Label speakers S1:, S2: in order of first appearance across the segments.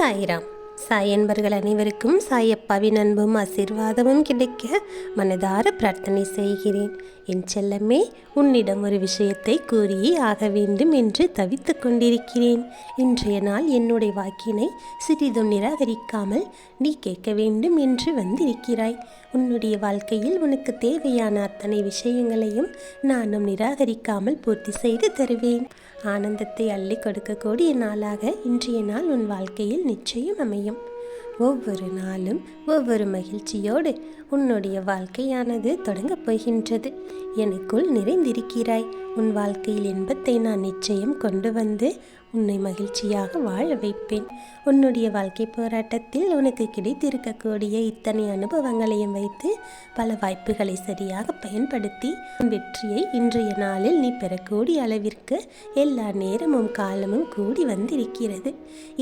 S1: சாய்ராம். சாய் என்பர்கள் அனைவருக்கும் சாயப்பாவின் அன்பும் ஆசீர்வாதமும் கிடைக்க மனதார பிரார்த்தனை செய்கிறேன். என் செல்லமே, உன்னிடம் ஒரு விஷயத்தை கூறியே ஆக வேண்டும் என்று தவித்து கொண்டிருக்கிறேன். இன்றைய நாள் என்னுடைய வாக்கினை சிறிதும் நிராகரிக்காமல் நீ கேட்க வேண்டும் என்று வந்திருக்கிறாய். உன்னுடைய வாழ்க்கையில் உனக்கு தேவையான அத்தனை விஷயங்களையும் நானும் நிராகரிக்காமல் பூர்த்தி செய்து தருவேன். ஆனந்தத்தை அள்ளி கொடுக்கக்கூடிய நாளாக இன்றைய நாள் உன் வாழ்க்கையில் நிச்சயம் அமையும். ஒவ்வொரு நாளும் ஒவ்வொரு மகிழ்ச்சியோடு உன்னுடைய வாழ்க்கையானது தொடங்கப் போகின்றது. எனக்குள் நிறைந்திருக்கிறாய். உன் வாழ்க்கையில் இன்பத்தை நான் நிச்சயம் கொண்டு வந்து உன்னை மகிழ்ச்சியாக வாழ வைப்பேன். உன்னுடைய வாழ்க்கை போராட்டத்தில் உனக்கு கிடைத்திருக்கக்கூடிய இத்தனை அனுபவங்களையும் வைத்து பல வாய்ப்புகளை சரியாக பயன்படுத்தி வெற்றியை இன்றைய நாளில் நீ பெறக்கூடிய அளவிற்கு எல்லா நேரமும் காலமும் கூடி வந்திருக்கிறது.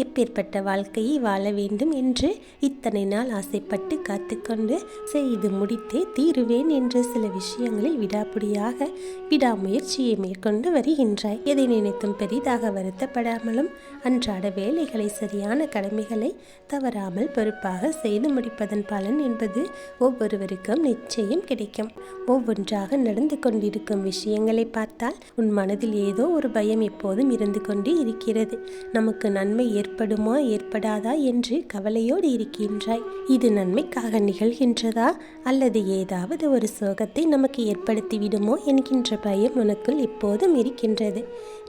S1: எப்பேற்பட்ட வாழ்க்கையை வாழ வேண்டும் என்று இத்தனை நாள் ஆசைப்பட்டு காத்துக்கொண்டு செய்து முடித்தே தீருவேன் என்று சில விஷயங்களில் விடாமுயற்சியை மேற்கொண்டு வருகின்றாய். எதை நினைத்தும் பெரிதாக வருத்தப்படாமலும் அன்றாட வேலைகளை சரியான கடமைகளை தவறாமல் பொறுப்பாக செய்து முடிப்பதன் பலன் என்பது ஒவ்வொருவருக்கும் நிச்சயம் கிடைக்கும். ஒவ்வொன்றாக நடந்து கொண்டிருக்கும் விஷயங்களை பார்த்தால் உன் மனதில் ஏதோ ஒரு பயம் எப்போதும் இருந்து கொண்டே இருக்கிறது. நமக்கு நன்மை ஏற்படுமா ஏற்படாதா என்று கவலையோடு இருக்கின்றாய். இது நன்மைக்காக நிகழ்கின்றதா அல்லது ஏதாவது ஒரு சோகத்தை நமக்கு ஏற்படுத்தி விடுமோ என்கின்ற பயம் உனக்குள் எப்போதும் இருக்கின்றது.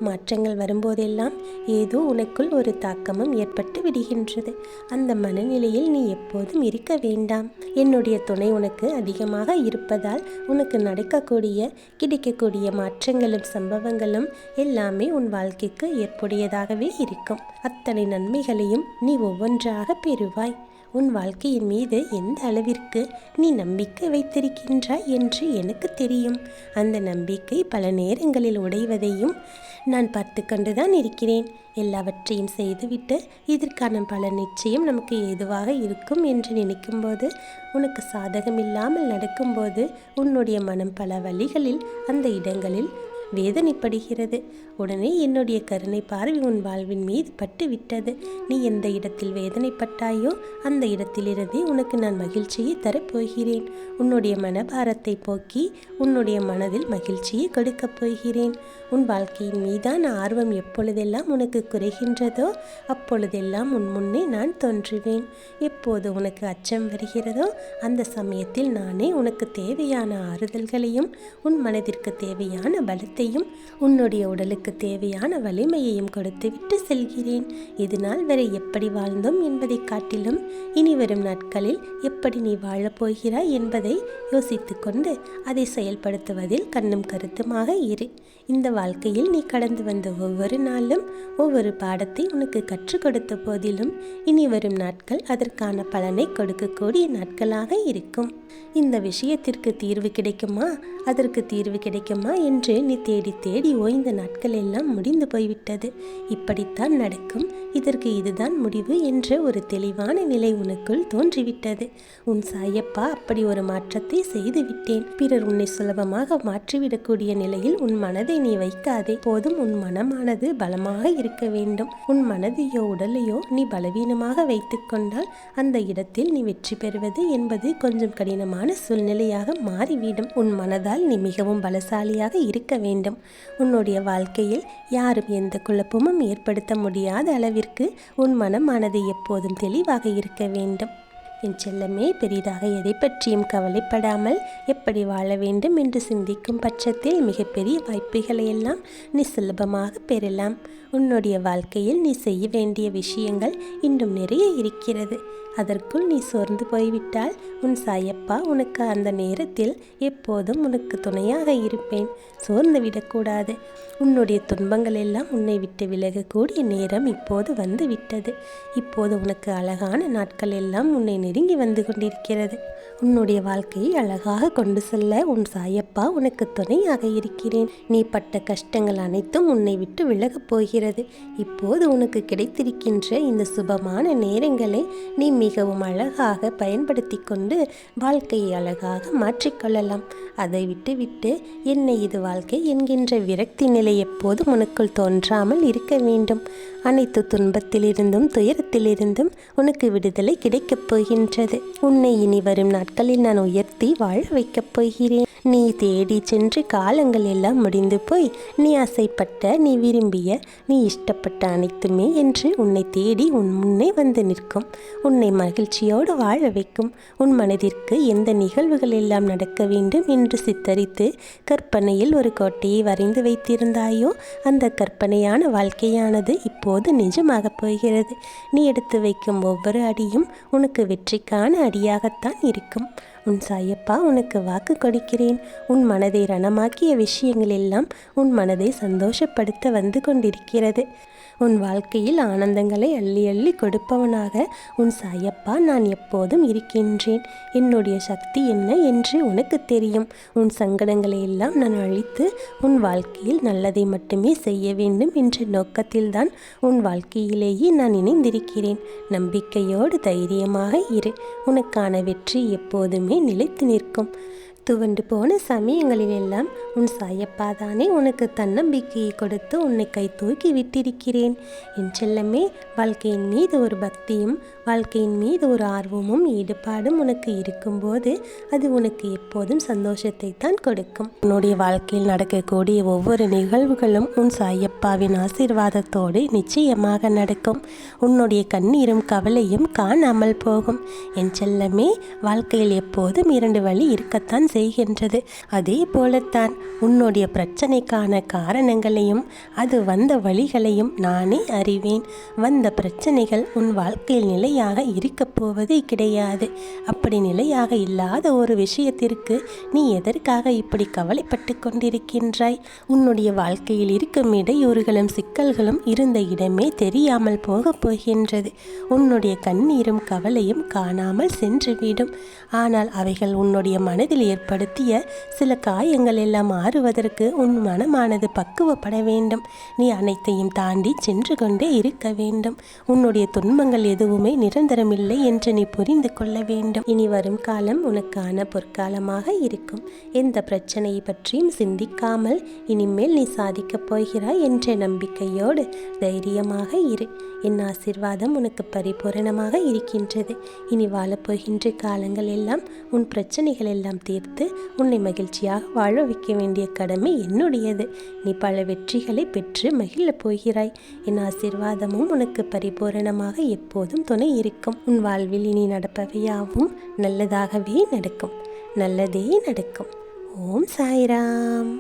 S1: மாற்றங்கள் வரும்போதெல்லாம் ஏதோ உனக்குள் ஒரு தாக்கமும் ஏற்பட்டு விடுகின்றது. அந்த மனநிலையில் நீ எப்போதும் இருக்க வேண்டாம். என்னுடைய துணை உனக்கு அதிகமாக இருப்பதால் உனக்கு கிடைக்கக்கூடிய மாற்றங்களும் சம்பவங்களும் எல்லாமே உன் வாழ்க்கைக்கு ஏற்புடையதாகவே இருக்கும். அத்தனை நன்மைகளையும் நீ ஒவ்வொன்றாக பெறுவாய். உன் வாழ்க்கையின் மீது எந்த அளவிற்கு நீ நம்பிக்கை வைத்திருக்கின்றாய் என்று எனக்கு தெரியும். அந்த நம்பிக்கை பல நேரங்களில் உடைவதையும் நான் பார்த்து கொண்டுதான் இருக்கிறேன். எல்லாவற்றையும் செய்துவிட்டு இதற்கான பல நிச்சயம் நமக்கு ஏதுவாக இருக்கும் என்று நினைக்கும்போது, உனக்கு சாதகம் இல்லாமல் நடக்கும்போது உன்னுடைய மனம் பல வழிகளில் அந்த இடங்களில் வேதனைப்படுகிறது. உடனே என்னுடைய கருணை பார்வை உன் வாழ்வின் மீது பட்டு விட்டது. நீ எந்த இடத்தில் வேதனைப்பட்டாயோ அந்த இடத்திலிருந்தே உனக்கு நான் மகிழ்ச்சியை தரப்போகிறேன். உன்னுடைய மனபாரத்தை போக்கி உன்னுடைய மனதில் மகிழ்ச்சியை கொடுக்கப் போகிறேன். உன் வாழ்க்கையின் மீதான ஆர்வம் எப்பொழுதெல்லாம் உனக்கு குறைகின்றதோ அப்பொழுதெல்லாம் உன் முன்னே நான் தோன்றுவேன். எப்போது உனக்கு அச்சம் வருகிறதோ அந்த சமயத்தில் நானே உனக்கு தேவையான ஆறுதல்களையும் உன் மனதிற்கு தேவையான பலத்தையும் உன்னுடைய உடலுக்கு தேவையான வலிமையையும் கொடுத்துவிட்டு செல்கிறேன். இதனால் வரை எப்படி வாழ்ந்தோம் என்பதை காட்டிலும் இனி வரும் நாட்களில் எப்படி நீ வாழப்போகிறாய் என்பதை யோசித்து கொண்டு அதை செயல்படுத்துவதில் கண்ணும் கருத்துமாக இரு. இந்த வாழ்க்கையில் நீ கடந்து வந்த ஒவ்வொரு நாளும் ஒவ்வொரு பாடத்தை உனக்கு கற்றுக் கொடுத்த போதிலும் இனி வரும் நாட்கள் அதற்கான பலனை கொடுக்கக்கூடிய நாட்களாக இருக்கும். இந்த விஷயத்திற்கு தீர்வு கிடைக்குமா, அதற்கு தீர்வு கிடைக்குமா என்று நீ தேடி தேடி ஓய்ந்த நாட்கள் எல்லாம் முடிந்து போய்விட்டது. இப்படித்தான் நடக்கும், இதற்கு இதுதான் முடிவு என்ற ஒரு தெளிவான நிலை உனக்குள் தோன்றிவிட்டது. உன் சாயப்பா அப்படி ஒரு மாற்றத்தை செய்துவிட்டேன். பிறர் உன்னை சுலபமாக மாற்றிவிடக்கூடிய நிலையில் உன் மனதை நீ வைக்காதே. போதும், உன் மனமானது பலமாக இருக்க வேண்டும். உன் மனதையோ உடலையோ நீ பலவீனமாக வைத்துக் கொண்டால் அந்த இடத்தில் நீ வெற்றி பெறுவது என்பது கொஞ்சம் கடினமான சூழ்நிலையாக மாறிவிடும். உன் மனதால் நீ மிகவும் பலசாலியாக இருக்க வேண்டும். உன்னுடைய வாழ்க்கையில் யாரும் எந்த குழப்பமும் ஏற்படுத்த முடியாத அளவிற்கு உன் மனமானது எப்போதும் தெளிவாக இருக்க வேண்டும். என் செல்லமே, பெரிதாக எதை பற்றியும் கவலைப்படாமல் எப்படி வாழ வேண்டும் என்று சிந்திக்கும் பட்சத்தில் மிகப்பெரிய வாய்ப்புகளை எல்லாம் நீ சுலபமாக பெறலாம். உன்னுடைய வாழ்க்கையில் நீ செய்ய வேண்டிய விஷயங்கள் இன்னும் நிறைய இருக்கிறது. அதற்குள் நீ சோர்ந்து போய்விட்டால் உன் சாயப்பா உனக்கு அந்த நேரத்தில் எப்போதும் உனக்கு துணையாக இருப்பேன். சோர்ந்து விடக்கூடாது. உன்னுடைய துன்பங்கள் எல்லாம் உன்னை விட்டு விலகக்கூடிய நேரம் இப்போது வந்து விட்டது. இப்போது உனக்கு அழகான நாட்கள் எல்லாம் உன்னை நெருங்கி வந்து கொண்டிருக்கிறது. உன்னுடைய வாழ்க்கையை அழகாக கொண்டு செல்ல உன் சாயப்பா உனக்கு துணையாக இருக்கிறேன். நீ பட்ட கஷ்டங்கள் அனைத்தும் உன்னை விட்டு விலகப் போகிறது. இப்போது உனக்கு கிடைத்திருக்கின்ற இந்த சுபமான நேரங்களை நீ மிகவும் அழகாக பயன்படுத்தி கொண்டு வாழ்க்கையை அழகாக மாற்றிக்கொள்ளலாம். அதை விட்டுவிட்டு என்னை இது வாழ்க்கை என்கின்ற விரக்தி நிலை எப்போதும் உனக்குள் தோன்றாமல் இருக்க வேண்டும். அனைத்து துன்பத்திலிருந்தும் துயரத்திலிருந்தும் உனக்கு விடுதலை கிடைக்கப் போகின்றது. உன்னை இனி வரும் நாட்களில் நான் உயர்த்தி வாழ வைக்கப் போகிறேன். நீ தேடி சென்று காலங்கள் எல்லாம் முடிந்து போய் நீ ஆசைப்பட்ட, நீ விரும்பிய, நீ இஷ்டப்பட்ட அனைத்துமே என்று உன்னை தேடி உன் முன்னே வந்து நிற்கும். உன்னை மகிழ்ச்சியோடு வாழ வைக்கும். உன் மனதிற்கு எந்த நிகழ்வுகள் எல்லாம் நடக்க வேண்டும் என்று சித்தரித்து கற்பனையில் ஒரு கோட்டையை வரைந்து வைத்திருந்தாயோ அந்த கற்பனையான வாழ்க்கையானது இப்போது நிஜமாகப் போகிறது. நீ எடுத்து வைக்கும் ஒவ்வொரு அடியும் உனக்கு வெற்றிக்கான அடியாகத்தான் இருக்கும். உன் சாயப்பா உனக்கு வாக்கு கொடுக்கிறேன். உன் மனதை ரணமாக்கிய விஷயங்கள் எல்லாம் உன் மனதை சந்தோஷப்படுத்த வந்து கொண்டிருக்கிறது. உன் வாழ்க்கையில் ஆனந்தங்களை அள்ளி அள்ளி கொடுப்பவனாக உன் சாயப்பா நான் எப்போதும் இருக்கின்றேன். என்னுடைய சக்தி என்ன என்று உனக்கு தெரியும். உன் சங்கடங்களை எல்லாம் நான் அழித்து உன் வாழ்க்கையில் நல்லதை மட்டுமே செய்ய வேண்டும் என்ற நோக்கத்தில்தான் உன் வாழ்க்கையிலேயே நான் இணைந்திருக்கிறேன். நம்பிக்கையோடு தைரியமாக இரு. உனக்கான வெற்றி எப்போதுமே நிலைத்து நிற்கும். துவண்டு போன சமயங்களிலெல்லாம் உன் சாயப்பாதானே உனக்கு தன்னம்பிக்கையை கொடுத்து உன்னை கை தூக்கி விட்டிருக்கிறேன். என் செல்லமே, வாழ்க்கையின் மீது ஒரு பக்தியும் வாழ்க்கையின் மீது ஒரு ஆர்வமும் ஈடுபாடும் உனக்கு இருக்கும்போது அது உனக்கு எப்போதும் சந்தோஷத்தை தான் கொடுக்கும். உன்னுடைய வாழ்க்கையில் நடக்கக்கூடிய ஒவ்வொரு நிகழ்வுகளும் உன் சாயப்பாவின் ஆசீர்வாதத்தோடு நிச்சயமாக நடக்கும். உன்னுடைய கண்ணீரும் கவலையும் காணாமல் போகும். என் செல்லமே, வாழ்க்கையில் எப்போதும் 2 வழி இருக்கத்தான் செய்கின்றது. அதே போலத்தான் உன்னுடைய பிரச்சனைக்கான காரணங்களையும் அது வந்த வழிகளையும் நானே அறிவேன். வந்த பிரச்சனைகள் உன் வாழ்க்கையில் நிலையாக இருக்கப் போவதே கிடையாது. அப்படி நிலையாக இல்லாத ஒரு விஷயத்திற்கு நீ எதற்காக இப்படி கவலைப்பட்டு கொண்டிருக்கின்றாய்? உன்னுடைய வாழ்க்கையில் இருக்கும் இடையூறுகளும் சிக்கல்களும் இருந்த இடமே தெரியாமல் போகப் போகின்றது. உன்னுடைய கண்ணீரும் கவலையும் காணாமல் சென்றுவிடும். ஆனால் அவைகள் உன்னுடைய மனதில் ஏற்படுத்திய சில காயங்கள் எல்லாம் மாறுவதற்கு உன் மனமானது பக்குவப்பட வேண்டும். நீ அனைத்தையும் தாண்டி சென்று கொண்டே இருக்க வேண்டும். உன்னுடைய துன்பங்கள் எதுவுமே நிரந்தரமில்லை என்று நீ புரிந்து கொள்ள வேண்டும். இனி வரும் காலம் உனக்கான பொற்காலமாக இருக்கும். எந்த பிரச்சனையை பற்றியும் சிந்திக்காமல் இனிமேல் நீ சாதிக்கப் போகிறாய் என்ற நம்பிக்கையோடு தைரியமாக இரு. என் ஆசீர்வாதம் உனக்கு பரிபூரணமாக இருக்கின்றது. இனி வாழப்போகின்ற காலங்கள் எல்லாம் உன் பிரச்சனைகள் எல்லாம் தீர்த்து உன்னை மகிழ்ச்சியாக வாழ வைக்க வேண்டிய கடமை என்னுடையது. நீ பல வெற்றிகளை பெற்று மகிழப் போகிறாய். என் ஆசீர்வாதமும் உனக்கு பரிபூரணமாக எப்போதும் துணை இருக்கும். உன் வாழ்வில் இனி நடப்பவையாவும் நல்லதாகவே நடக்கும். நல்லதே நடக்கும். ஓம் சாய்ராம்.